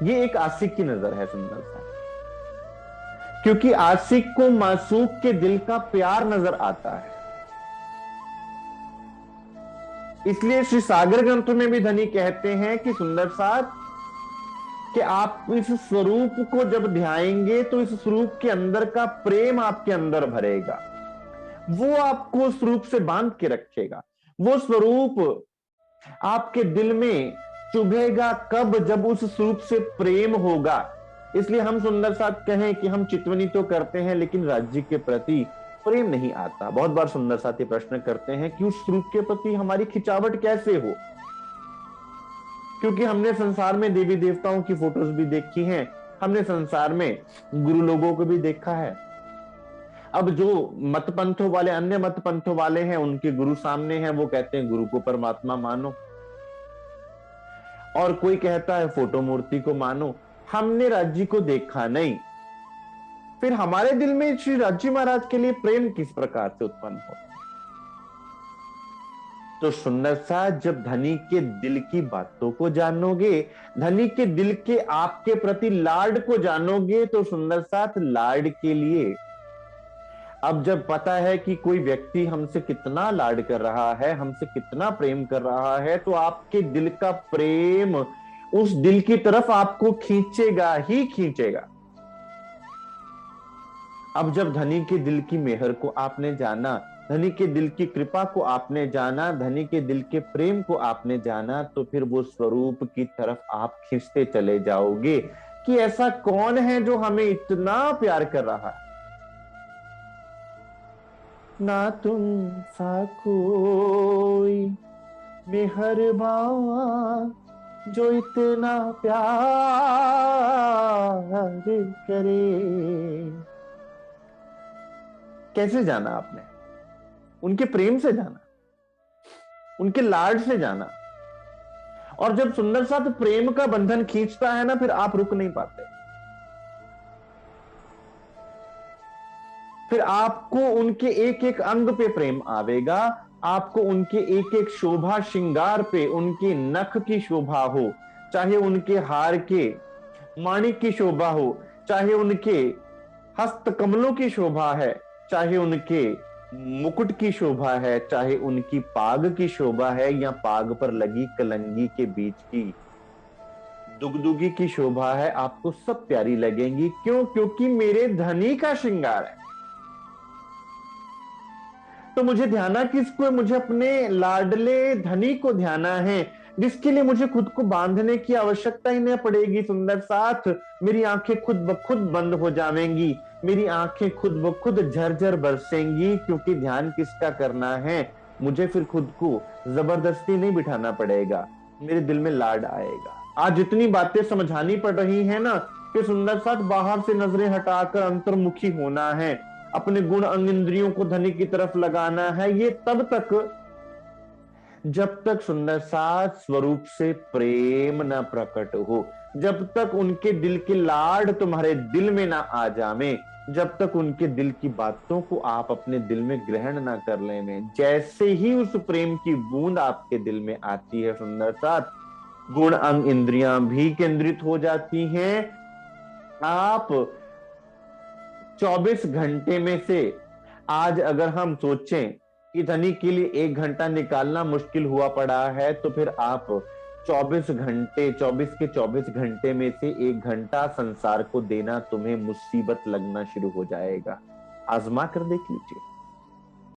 ये एक आशिक की नजर है सुंदर सा, क्योंकि आशिक को मासूक के दिल का प्यार नजर आता है। इसलिए श्री सागर ग्रंथ में भी धनी कहते हैं कि सुंदर साथ, कि आप इस स्वरूप को जब ध्याएंगे तो इस स्वरूप के अंदर का प्रेम आपके अंदर भरेगा, वो आपको उस स्वरूप से बांध के रखेगा। वो स्वरूप आपके दिल में चुभेगा कब? जब उस स्वरूप से प्रेम होगा। इसलिए हम सुंदर साथ कहें कि हम चितवनी तो करते हैं लेकिन राज्य के प्रति प्रेम नहीं आता। बहुत बार सुंदर साथ ये प्रश्न करते हैं कि उस स्वरूप के प्रति हमारी खिंचावट कैसे हो, क्योंकि हमने संसार में देवी देवताओं की फोटोज भी देखी हैं, हमने संसार में गुरु लोगों को भी देखा है। अब जो मत पंथों वाले, अन्य मत पंथों वाले हैं, उनके गुरु सामने हैं, वो कहते हैं गुरु को परमात्मा मानो, और कोई कहता है फोटो मूर्ति को मानो। हमने राज्य को देखा नहीं, फिर हमारे दिल में श्री राज्य महाराज के लिए प्रेम किस प्रकार से उत्पन्न हो? तो सुंदर सा, जब धनी के दिल की बातों को जानोगे, धनी के दिल के आपके प्रति लाड को जानोगे, तो सुंदर साथ लाड के लिए, अब जब पता है कि कोई व्यक्ति हमसे कितना लाड कर रहा है, हमसे कितना प्रेम कर रहा है, तो आपके दिल का प्रेम उस दिल की तरफ आपको खींचेगा ही खींचेगा। अब जब धनी के दिल की मेहर को आपने जाना, धनी के दिल की कृपा को आपने जाना, धनी के दिल के प्रेम को आपने जाना, तो फिर वो स्वरूप की तरफ आप खींचते चले जाओगे कि ऐसा कौन है जो हमें इतना प्यार कर रहा है। ना तुम सा कोई मेहरबान जो इतना प्यार करे। कैसे जाना आपने? उनके प्रेम से जाना, उनके लाड से जाना। और जब सुंदर साथ प्रेम का बंधन खींचता है ना, फिर आप रुक नहीं पाते। फिर आपको उनके एक एक अंग पे प्रेम आवेगा, आपको उनके एक एक शोभा श्रृंगार पे, उनके नख की शोभा हो, चाहे उनके हार के माणिक की शोभा हो, चाहे उनके हस्त कमलों की शोभा है, चाहे उनके मुकुट की शोभा है, चाहे उनकी पाग की शोभा है, या पाग पर लगी कलंगी के बीच की दुगदुगी की शोभा है, आपको सब प्यारी लगेंगी। क्यों? क्योंकि मेरे धनी का श्रृंगार है। तो मुझे ध्याना किसको है? मुझे अपने लाडले धनी को ध्याना है, जिसके लिए मुझे खुद को बांधने की आवश्यकता ही नहीं पड़ेगी। सुंदर साथ, मेरी आंखें खुद ब खुद बंद हो जाएंगी, मेरी आंखें खुद ब खुद झरझर बरसेंगी, क्योंकि ध्यान किसका करना है? मुझे फिर खुद को जबरदस्ती नहीं बिठाना पड़ेगा, मेरे दिल में लाड आएगा। आज जितनी बातें समझानी पड़ रही है ना, कि सुंदर साथ बाहर से नजरें हटाकर अंतर्मुखी होना है, अपने गुण अंग इंद्रियों को धनी की तरफ लगाना है, ये तब तक जब तक सुंदर साथ स्वरूप से प्रेम ना प्रकट हो, जब तक उनके दिल के लाड तुम्हारे दिल में ना आ जावे, जब तक उनके दिल की बातों को आप अपने दिल में ग्रहण ना कर ले में। जैसे ही उस प्रेम की बूंद आपके दिल में आती है सुंदर साथ, गुण अंग इंद्रियां भी केंद्रित हो जाती हैं। आप 24 घंटे में से, आज अगर हम सोचें कि धनी के लिए 1 घंटा निकालना मुश्किल हुआ पड़ा है, तो फिर आप 24 घंटे, 24 के 24 घंटे में से 1 घंटा संसार को देना तुम्हें मुसीबत लगना शुरू हो जाएगा। आजमा कर देख लीजिए।